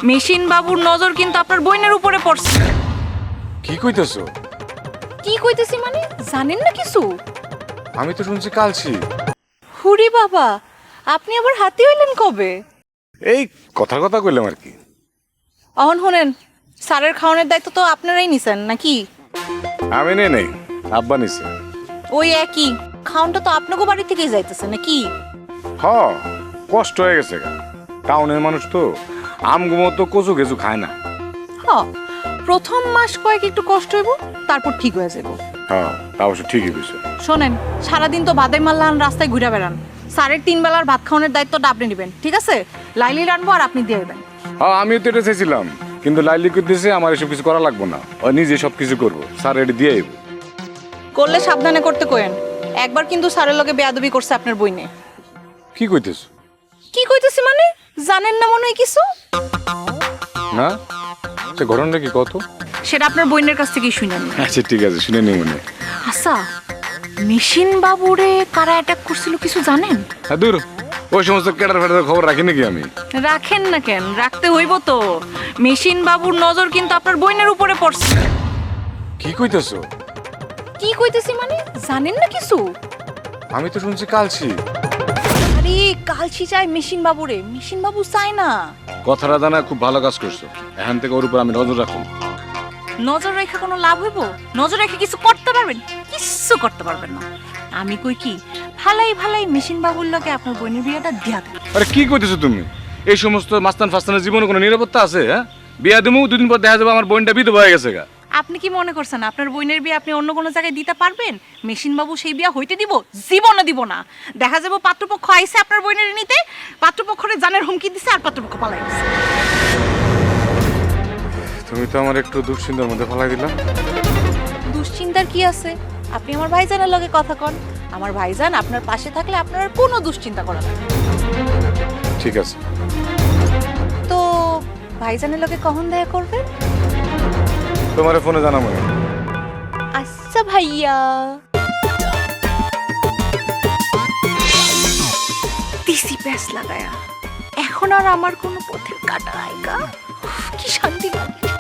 Machine বাবুর নজর কিন্তু আপনার বোনের উপরে পড়ছে। কি কইতেছো? কি কইতেছি মানে জানেন না কিছু? আমি তো শুনছি কালছি। হুরি বাবা, আপনি আবার হাতি হইলেন কবে? এই কথার কথা কইলাম আর কি। অহন শুনেন, স্যারের খাওয়ানোর দায়িত্ব তো আপনারাই নিছেন নাকি? আমি নেই, আব্বা নিছে। ওই একই, খাওয়ানটা তো আপনাকে বাড়ি থেকেই যাইতেছে নাকি? হ, কষ্ট হয়ে গেছে গা। টাউনের মানুষ তো আমগুমো তো কচু কিছু খায় না। হ, প্রথম মাস কয়েক একটু কষ্ট হইব, তারপর ঠিক হয়ে যাব। হ্যাঁ, তা অবশ্য ঠিকই বুঝছো। শোনেন, সারাদিন তো বাদাই মাল্লান রাস্তায় ঘুরে বেড়ান, স্যারের 3 বেলার ভাত খাওয়ানোর দায়িত্বটা আপনি নেবেন, ঠিক আছে? লাইলি রানবো আর আপনি দিয়ে দেবেন। হ্যাঁ, আমিও তো এটা চাইছিলাম, কিন্তু লাইলি করতেছে আমার এসব কিছু করা লাগবো না, ও নিজে সব কিছু করবো। স্যার এটি দিয়ে আইব। করলে সাবধানে করতে কইেন। একবার কিন্তু স্যারের লগে বেয়াদবি করছে আপনার বইনে। কি কইতেছো? কি কইতেছি মানে জানেন না মনে হয় কিছু? না, সে ঘটনাটা কি কত? সেটা আপনার বইনের কাছ থেকেই শুনেন। আচ্ছা ঠিক আছে, শুনে নি মনে। আচ্ছা, মেশিন বাবুরে কারা অ্যাটাক করছিল কিছু জানেন? হ্যাঁ দূর, ওই সমস্ত কেটার ফেটার খবর রাখি নাকি আমি? রাখেন না কেন, রাখতে হইব তো। মেশিন বাবুর নজর কিন্তু আপনার বইনের উপরে পড়ছে। কি কইতেছো? কি কইতেছি মানে জানেন না কিছু? আমি তো শুনছি কালছি। আরে কালছি চাই মেশিন বাবুরে, মেশিন বাবু চায় না। কথাটা জানা খুব ভালো কাজ করছো। এখান থেকে ওর উপর আমি নজর রাখুন। নজর রেখে কোনো লাভ হইব? নজর রেখে কিছু করতে পারবেন? কিছু করতে পারবেন না। আমি কই কি, ভালাই ভালাই মেশিন বাবুর লগে আপনার বোনের বিয়েটা দিয়া দেন। আরে কি কইতেছো তুমি? এই সমস্ত মাস্তান ফাস্তানের জীবনে কোনো নিরাপত্তা আছে? হ্যাঁ, বিয়া দেবো, দুদিন পর দেখা যাবে আমার বোনটা বিধবা হয়ে গেছে গা। আপনি কি মনে করছেন আপনার বোনের বিয়ে আপনি অন্য কোনো জায়গায় দিতে পারবেন? মেশিন বাবু সেই বিয়া হইতে দিব? জীবনে দিব না। দেখা যাবে পাত্রপক্ষ আইছে আপনার বোনের নিতে, পাত্রপক্ষরে জানের হুমকি দিছে আর পাত্রপক্ষ পালাই গেছে। তুমি তো আমার একটু দুশ্চিন্তার মধ্যে ফেলাই দিলা। দুশ্চিন্তার কি আছে? আপনি আমার ভাইজানের লগে কথা কন। আমার ভাইজান আপনার পাশে থাকলে আপনার আর কোনো দুশ্চিন্তা করা লাগবে না। ঠিক আছে, তো ভাইজানের লগে কখন দেখা করবেন? তোমার ফোনে জানাবো। আচ্ছা ভাইয়া। দিছি প্যাস লাগায়া, এখন আর আমার কোনো পথের কাটা আইগা। কি শান্তি লাগে।